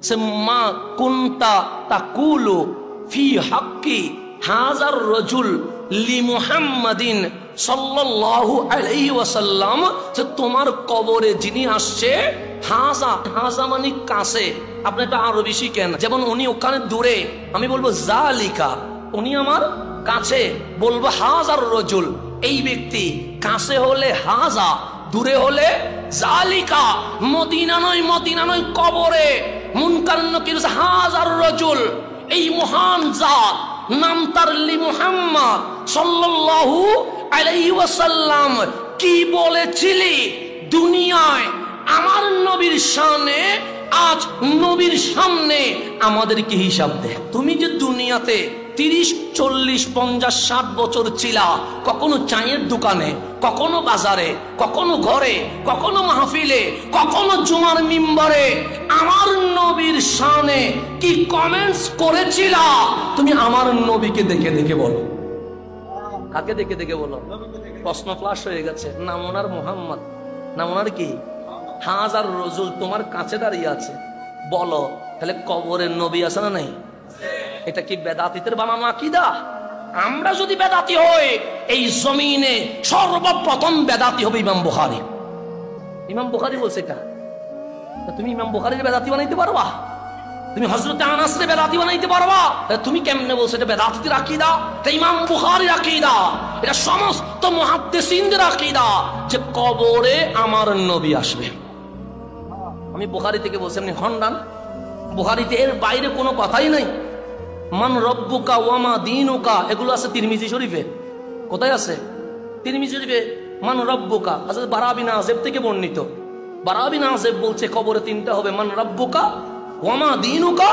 সে মা কুনতা তাকুলু ফি হাক্কি হাজার রাজুল লি মুহাম্মাদিন সাল্লাল্লাহু আলাইহি ওয়াসাল্লাম, যে তোমার কবরে যিনি আসছে, হাজা হাজা মানে কাছে, আপনি এটা আরবি শিখেন। যেমন উনি ওখানে দূরে, আমি বলবো জালিকা, উনি আমার কাছে, বলবো হাজার রাজুল, এই ব্যক্তি। কাছে হলে হাজা, দূরে হলে জালিকা। মদিনা নয় কবরে মুনকার নাকির হাজার রাজুল, এই মহান জাত নাম তার লি মুহাম্মদ সাল্লাল্লাহু আলাইহি ওয়াসাল্লাম কি বলেছিলি দুনিয়ায় আমার নবীর শানে, আজ নবীর সামনে আমাদেরকে হিসাব দে। তুমি যে দুনিয়াতে 30, 40, 50, 60 বছর ছিলা, কখনো চায়ের দোকানে, কখনো বাজারে, কখনো ঘরে, কখনো মাহফিলে, কখনো জুমার মিম্বরে আমার নবীর শানে কি কমেন্টস করেছিলা? তুমি আমার নবীকে দেখে দেখে বলো। কাকে দেখে দেখে বলো? প্রশ্ন ফ্লাশ হয়ে গেছে। নাম ওনার মুহাম্মদ, নাম ওনার কি? হাজার রাজুল তোমার কাছে দাঁড়িয়ে আছে, বলো তাহলে কবরের নবী আছে না নাই? এটা কি বেদাতীদের বানানো আকীদা? আমরা যদি বেদাতি হই, এই জমিনে সর্বপ্রথম বেদাতি হবে ইমাম বুখারী। ইমাম বুখারী বলছে এটা, তুমি ইমাম বুখারীর বেদাতি বানাইতে পারবা? তুমি হযরত আনাসরে বেদাতি বানাইতে পারবা? তুমি কেমনে বলছো এটা বেদাতীদের আকীদা? এটা ইমাম বুখারীর আকীদা, এটা সমস্ত মুহাদ্দিসিনদের আকীদা যে কবরে আমার নবী আসবে। আমি বুখারী থেকে বলছি, আপনি খণ্ডান। বুখারীতে এর বাইরে কোনো কথাই নাই। মান রব্বুকা ওয়ামা দীনুকা, এগুলো আছে তিরমিজি শরীফে। কোথায় আছে? তিরমিজি শরীফে। মান রব্বুকা হযরত বারা বিন আযিব থেকে বর্ণিত। বারা বিন আযিব বলছে কবরে তিনটা হবে, মান রব্বুকা ওয়ামা দীনুকা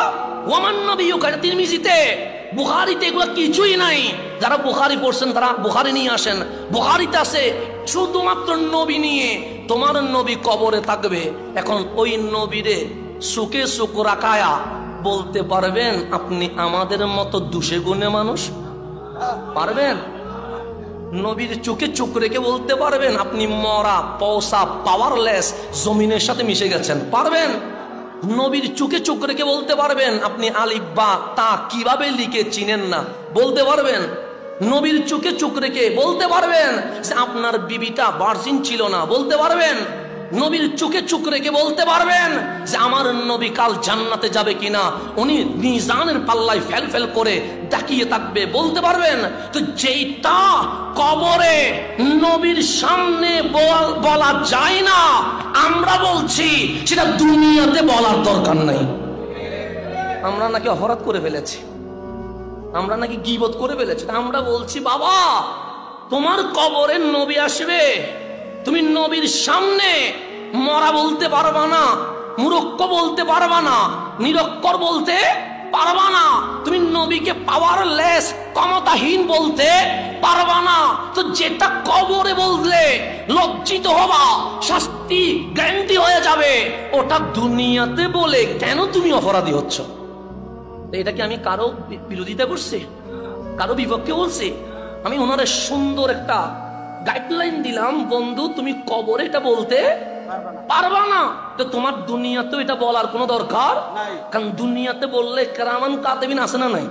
ওয়ামান নবিয়ুকা। এটা তিরমিজিতে। বুখারীতে এগুলো কিছুই নাই। যারা বুখারী পড়ছেন তারা বুখারী নিয়ে আসেন। বুখারীতে আছে শুধুমাত্র নবী নিয়ে, তোমার নবী কবরে থাকবে। এখন ওই নবীরে সুখে সুখ রাখায়া বলতে পারবেন আপনি আমাদের মতো দুষে গুণে মানুষ? পারবেন? নবীর চোখে চোখ রেখে বলতে পারবেন আপনি মরা, পৌসা, পাওয়ারলেস, জমিনের সাথে মিশে গেছেন? পারবেন? নবীর চোখে চোখ রেখে বলতে পারবেন আপনি আলিফ বা তা কিভাবে লিখে চিনেন না? বলতে পারবেন? নবীর চোখে চোখ রেখে বলতে পারবেন যে আপনার বিবিটা ভার্জিন ছিল না? বলতে পারবেন? নবীর চোখে চোখ রেখে বলতে পারবেন যে আমার নবী কাল জান্নাতে যাবে কিনা, উনি মিজানের পাল্লায় ফেল ফেল করে তাকিয়ে থাকবে? বলতে পারবেন? তো যেটা কবরে নবীর সামনে বলা যায় না, আমরা বলছি সেটা দুনিয়াতে বলার দরকার নাই। আমরা নাকি অপরাধ করে ফেলেছি, আমরা নাকি গীবত করে ফেলেছি। আমরা বলছি বাবা তোমার কবরে নবী আসবে, তুমি নবীর সামনে মরা বলতে পারবা না, মূর্খ বলতে পারবা না, নিরক্ষর বলতে পারবা না, তুমি নবীকে পাওয়ারলেস, ক্ষমতাহীন বলতে পারবা না। তো যেটা কবরে বললে লজ্জিত হবা, শাস্তি গ্যারান্টি হয়ে যাবে, ওটা দুনিয়াতে বলে কেন তুমি অপরাধী হচ্ছ? এটা কি আমি কারো বিরোধিতা করছি, কারো বিপক্ষে বলছি? আমি ওনারে সুন্দর একটা গাইডলাইন দিলাম, বন্ধু তুমি কবরে এটা বলতে পারবা না, তো তোমার দুনিয়াতেও এটা বলার কোনো দরকার নাই। কারণ দুনিয়াতে বললে কেরামান কাতেবিন আছে না নাই?